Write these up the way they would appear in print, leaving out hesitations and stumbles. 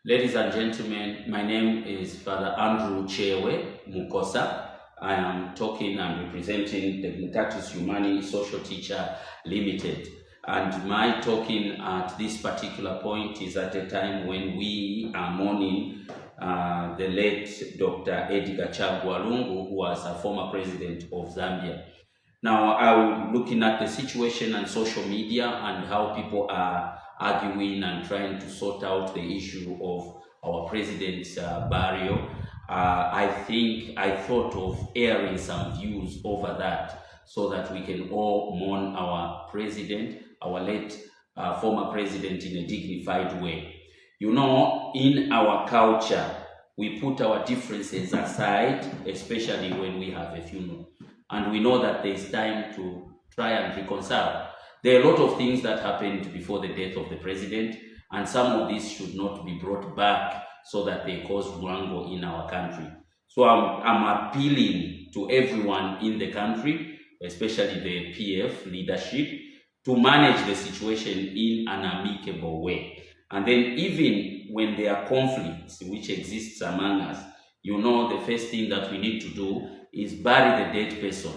Ladies and gentlemen, my name is Father Andrew Chewe Mukosa. I am talking and representing Dignitatis Humani Social Teacher Limited. And my talking at this particular point is at a time when we are mourning the late Dr. Edgar Chagwa Lungu, who was a former president of Zambia. Now, I'm looking at the situation on social media and how people are arguing and trying to sort out the issue of our president's burial. I thought of airing some views over that so that we can all mourn our president, our late former president, in a dignified way. You know, in our culture, we put our differences aside, especially when we have a funeral. And we know that there's time to try and reconcile. There are a lot of things that happened before the death of the president, and some of these should not be brought back so that they cause Lungu in our country. So I'm appealing to everyone in the country, especially the PF leadership, to manage the situation in an amicable way. And then even when there are conflicts which exists among us, you know, the first thing that we need to do is bury the dead person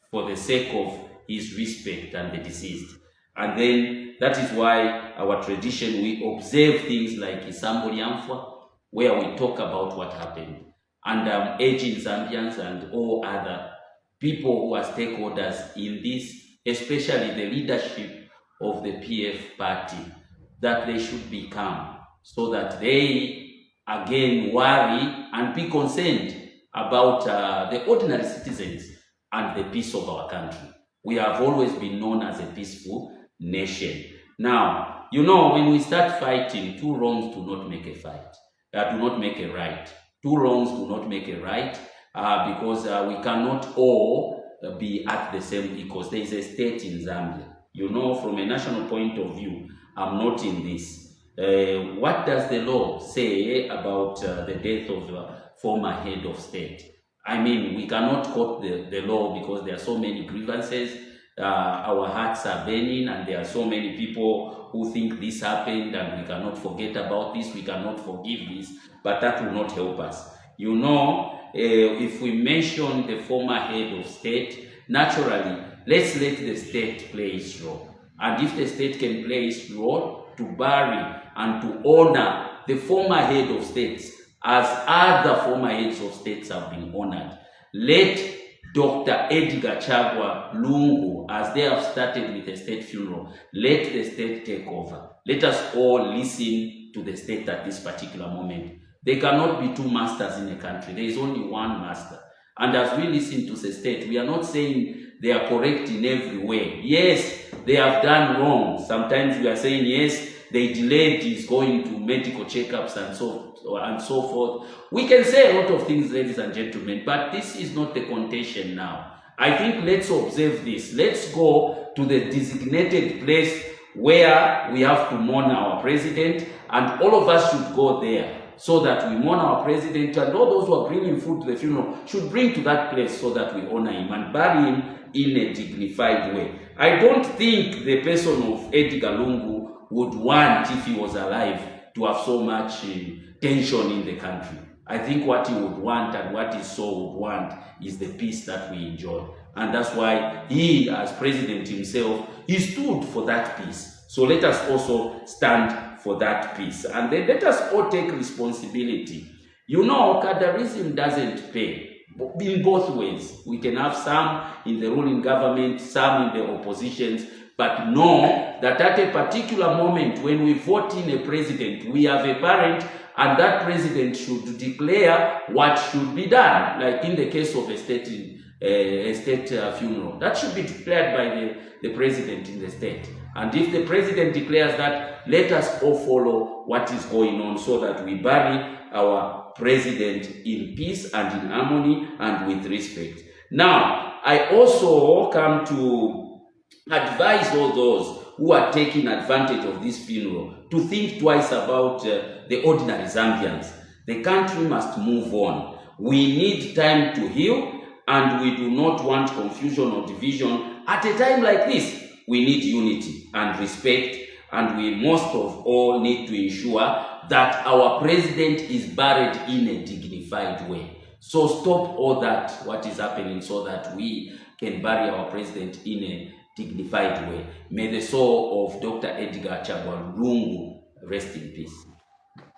for the sake of his respect and the deceased. And then that is why our tradition, we observe things like Isambo Liamfwa, where we talk about what happened. And aging Zambians and all other people who are stakeholders in this, especially the leadership of the PF party, that they should be calm so that they again worry and be concerned about the ordinary citizens and the peace of our country. We have always been known as a peaceful nation. Now, you know, when we start fighting, two wrongs do not make a fight. Do not make a right. Two wrongs do not make a right because we cannot all be at the same equals. There is a state in Zambia. You know, from a national point of view, I'm not in this. What does the law say about the death of the former head of state? I mean, we cannot quote the law because there are so many grievances. Our hearts are burning and there are so many people who think this happened and we cannot forget about this, we cannot forgive this, but that will not help us. You know, if we mention the former head of state, naturally, let's let the state play its role. And if the state can play its role to bury and to honor the former head of states as other former heads of states have been honored, let Dr. Edgar Chagwa Lungu, as they have started with a state funeral, let the state take over. Let us all listen to the state at this particular moment. There cannot be two masters in a country. There is only one master. And as we listen to the state, we are not saying they are correct in every way. Yes, they have done wrong. Sometimes we are saying, yes, they delayed his going to medical checkups and so forth. We can say a lot of things, ladies and gentlemen, but this is not the contention now. I think let's observe this. Let's go to the designated place where we have to mourn our president, and all of us should go there so that we mourn our president, and all those who are bringing food to the funeral should bring to that place so that we honor him and bury him in a dignified way. I don't think the person of Edgar Lungu would want, if he was alive, to have so much tension in the country. I think what he would want and what his soul would want is the peace that we enjoy. And that's why he, as president himself, he stood for that peace. So let us also stand for that peace. And then let us all take responsibility. You know, Kadarism doesn't pay. In both ways. We can have some in the ruling government, some in the oppositions, but know that at a particular moment when we vote in a president, we have a parent, and that president should declare what should be done. Like in the case of a state funeral, that should be declared by the president in the state. And if the president declares that, let us all follow what is going on so that we bury our president in peace and in harmony and with respect. Now, I also come to advise all those who are taking advantage of this funeral to think twice about the ordinary Zambians. The country must move on. We need time to heal, and we do not want confusion or division at a time like this. We need unity and respect, and we most of all need to ensure that our president is buried in a dignified way. So stop all that, what is happening, so that we can bury our president in a dignified way. May the soul of Dr. Edgar Chagwa Lungu rest in peace.